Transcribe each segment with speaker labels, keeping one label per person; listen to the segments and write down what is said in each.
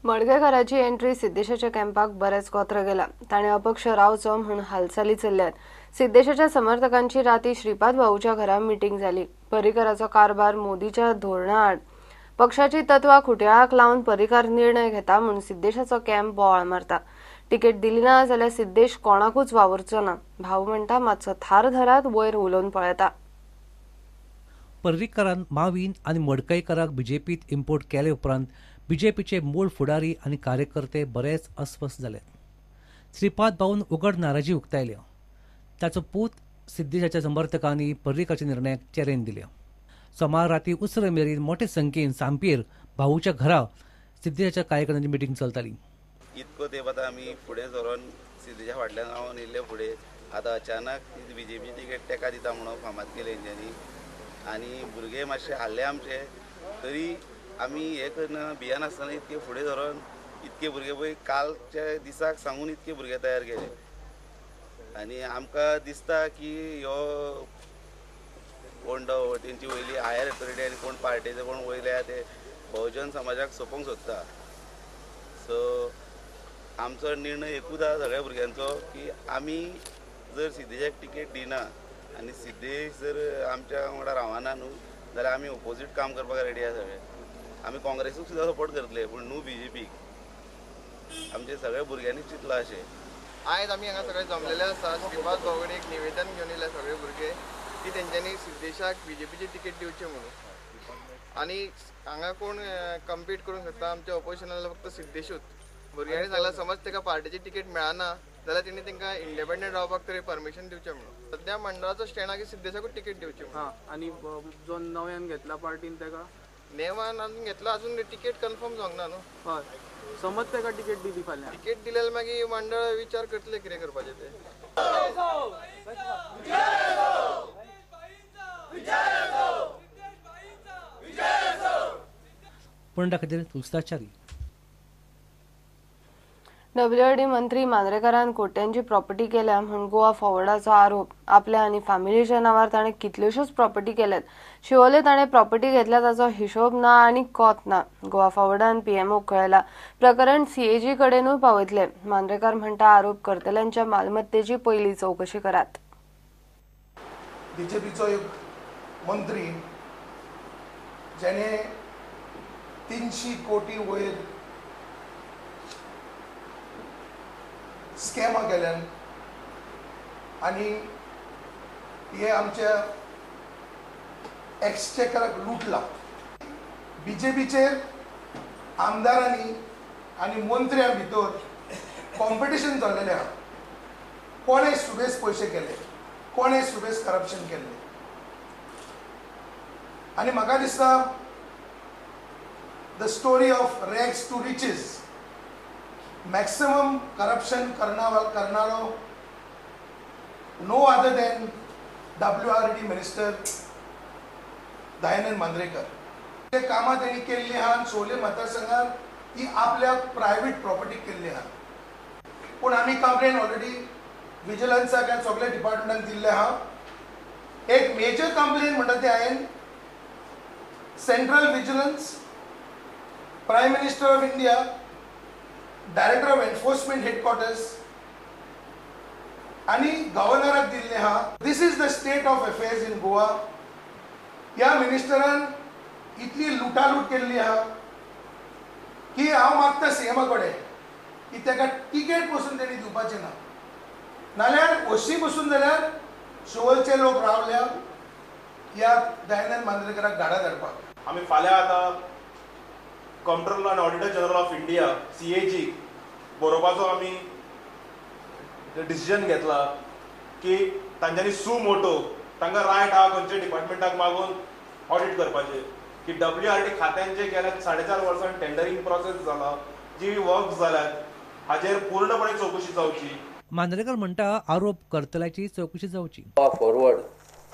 Speaker 1: मडगेकाराची entry सिद्धेशाच्या कॅम्पाक बरेच कोत्र गेला. ताणे अपक्ष रावचो म्हणून हालचाली चल्ल्यात. सिद्धेशाच्या समर्थकांची राती श्रीपाद भाऊच्या घरा मिटींग जाली. पर्रीकाराचो कारभार मोदीच्या धोरणा आड पक्षाची तत्वां खुट्याळाक लावन पर्रीकार निर्णय घेता म्हणून सिद्धेशाचो कॅम्प बोवाळ मारता. तिकेट दिली ना जाल्यार सिद्धेश कोणाकूच वावुरचो ना. भाऊ म्हणटा मातसो थार धरात वयर उलोवन पळयता.
Speaker 2: पर्रीकारान मावीन आनी मडकयकाराक बीजेपीत इम्पोर्ट केले उपरांत बीजेपीचे मूळ फुडारी आनी कार्यकर्ते बरेच अस्वस्थ जाले. श्रीपाद भाऊन उगड नाराजी उक्तायली. ताचो पूत सिद्धेशाच्या समर्थकांनी पर्रीकाराच्या निर्णयाक चॅलेंज दिले. सोमार राती उसर मेरेन मोठे संख्येन सांपेर भाऊच्या घरा सिद्धेशाच्या कार्यकर्त्यांची मिटींग चलताली.
Speaker 3: इतको तेंप आतां आमी फुडें सरोन सिद्धेशा फाटल्यान रावन येयल्ले फुडें आतां अचानक बीजेपी तिकेट तेका दिता म्हणून फामाद केले हेंच्यांनी आनी भुरगे मातशे हाल्ले आमचे तरी आमी हे करना भियानासतना इतके फुडें सरोन इतके भुरगे पळय कालच्या दिसाक सांगून इतके भुरगे तयार केले आनी आमकां दिसता की ह्यो कोण तेंची वयली हायर अथॉरिटी आनी कोण पार्टीचे कोण वयले ते बहुजन समाजाक सोपोवंक सोदता. सो आमचो निर्णय एकूच आसा सगळ्या भुरग्यांचो की आमी जर सिद्धेशाक टिकेट दिना आनी सिद्धेश जर आमच्या वांगडा रावना न्हू जाल्यार आमी ऑपोजीट काम करपाक रेडी आसा सगळे. आमी काँग्रेसूक सुद्दां सपोर्ट करतले पूण न्हू बीजेपीक. आमचे सगळ्या भुरग्यांनी चिंतलां अशें.
Speaker 4: आयज आमी हांगा सगळे जमलेले आसा. श्रीपाद भाऊ कडेन एक निवेदन घेवन येयले सगळे भुरगे की तेंच्यांनी सिद्धेशाक बीजेपीची तिकेट दिवची म्हणून आनी हांगा कोण कम्पीट करूंक शकता आमच्या ऑपोजिशनाला फक्त सिद्धेशूच. भुरग्यांनी सांगला समज ताका पार्टीची तिकेट मेळना जाल्यार तेणी तांकां इंडिपेंडंट रावपाक तरी परमिशन दिवचें म्हणून. सद्या मंडळाचो स्टँड आहा की सिद्धेशाकूच तिकेट दिवची म्हणून.
Speaker 5: आनी जो नव्यान घेतला पार्टीन ताका
Speaker 4: नेमान अजून घेतला अजून तिकेट कन्फर्म जावंक ना न्हू.
Speaker 5: हय समज ताका तिकेट दिली फाल्यां
Speaker 4: तिकेट दिल्यार मागीर मंडळ विचार करतले कितें करपाचें ते.
Speaker 2: पुंडा खातीर तुलसीदास
Speaker 1: WRD मंत्री मांद्रेकारान कोट्यांची प्रॉपर्टी केल्या म्हणून गोवा फॉरवर्डाचो आरोप. आपल्या आनी फॅमिलीच्या नांवार ताणें कितल्योश्योच प्रॉपर्टी केल्यात. शिवोले ताणें प्रॉपर्टी घेतल्या ताचो हिशोब ना आनी कोत ना. गोवा फॉरवर्डान PMOक कळयला. प्रकरण CAG कडेनूय पावयतले. मांद्रेकार म्हणटा आरोप करतल्यांच्या मालमत्तेची पयली चवकशी करात.
Speaker 6: बीजेपीचो एक मंत्री जेणे 300 कोटी वयर स्कॅमा केल्यान आनी हे आमच्या एक्सचेकराक लुटला. बीजेपीचेर आमदारांनी आनी मंत्र्यां भितर कॉम्पिटिशन चल्लेलें आहा. कोणे सुबेज पयशे केले, कोणे सुबेज करप्शन केल्लें. आनी म्हाका दिसता the story of rags to riches maximum corruption करणारो no other than WRD minister Dayanand Mandrekar. ते कामां तेणी केल्लीं आहा शोले मतदारसंघात ती आपल्या प्रायवेट प्रॉपर्टी केल्ली आहा. पूण आमी कंप्लेन ऑलरेडी विजिलन्साक आनी सगळ्या डिपार्टमेंटाक दिल्ले आहा. एक मेजर कंप्लेन म्हणटा ते हांवें central vigilance, prime minister of India, director of enforcement headquarters आणि गव्हर्नराक दिल्ले आहा. This is the state of affairs in Goa. ह्या मिनिस्टरान इतली लुटालूट केल्ली आहा की हांव मागता CMा कडेन की ताका तिकेट पसून तेणी दिवपाचें ना. नाल्यार अशी बसून जाल्यार शिवोलचे लोक रावल्या ह्या दयानंद मांद्रेकराक गाडा धाडपाक.
Speaker 7: आमी फाल्यां आतां कंट्रोलर आनी auditor general of India CAG बरोवपाचो आमी डिसिजन घेतला की तांच्यांनी सू मोटो तांकां रायट आहा खंयच्या डिपार्टमेंटाक मागून ऑडिट करपाचें. की WRD खात्यान जे गेल्या 4.5 वर्सां टेंडरींग प्रोसेस जाला, जी वर्क जाल्यात हाजेर पूर्णपणे चवकशी जावची.
Speaker 2: मांद्रेकार म्हणटा आरोप करतल्याची चवकशी जावची.
Speaker 8: फॉरवर्ड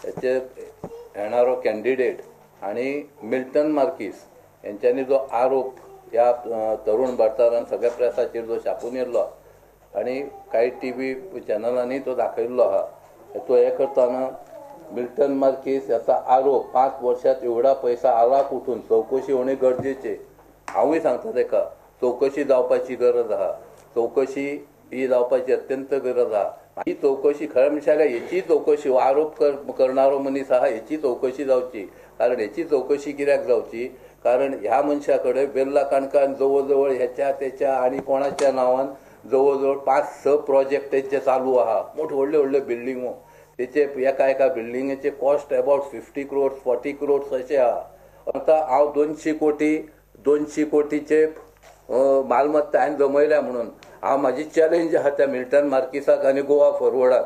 Speaker 8: हेचे येणारो कॅन्डिडेट आणि मिल्टन मार्कीस यांच्यानी जो आरोप ह्या तरुण भारतान सगळ्या प्रेसाचेर जो छापून येयल्लो आनी काही TV चॅनलांनी तो दाखयल्लो आहा. तो हे करताना मिल्टन मार्कीस याचा आरोप 5 वर्षात एवढा पैसा आला कुठून चौकशी होणे गरजेचे. हांवूय सांगता ताका चौकशी जावपाची गरज आहा. चौकशी ही जावपाची अत्यंत गरज आहा. ही चौकशी खरें म्हणजे जाल्यार हेची चौकशी हो आरोप करणारो मनीस आहा हेची चौकशी जावची. कारण हेची चौकशी कित्याक जावची, कारण ह्या मनशा कडेन बिर्ला काणकान जवळ जवळ ह्याच्या त्याच्या आणि कोणाच्या नांवान जवळ जवळ 5-6 प्रोजेक्ट तेचे चालू आहा. व्हडल्यो व्हडल्यो बिल्डिंगो, तेचे एका बिल्डिंगेचे कॉस्ट अबाउट 50 crores 40 crores अशें आहा. आतां हांव 200 कोटीचे मालमत्ता हांवें जमयल्या म्हणून हांव म्हाजी चॅलेंज आहा त्या मिल्टन मार्किसाक आनी गोवा फॉरवर्डाक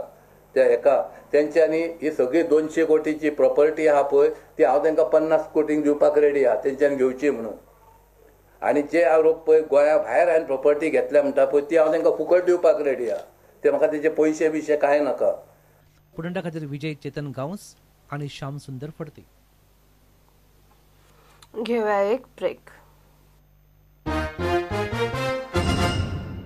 Speaker 8: त्या तेंच्यांनी ही सगळी 200 कोटीची प्रॉपर्टी आहा पळय ती हांव तांकां 50 कोटींक दिवपाक रेडी आहा तेंच्यांनी घेवची म्हणून. आनी जे आरोप पळय गोंया भायर हांवें प्रॉपर्टी घेतल्या म्हणटा पळय ती हांव तांकां फुकट दिवपाक रेडी आहा. ते म्हाका तेचे पयशे बिशे कांय नाका.
Speaker 2: पुणेंडा खातीर विजय चेतन गांवस आणि श्याम सुंदर फडते.
Speaker 1: घेऊया एक ब्रेक.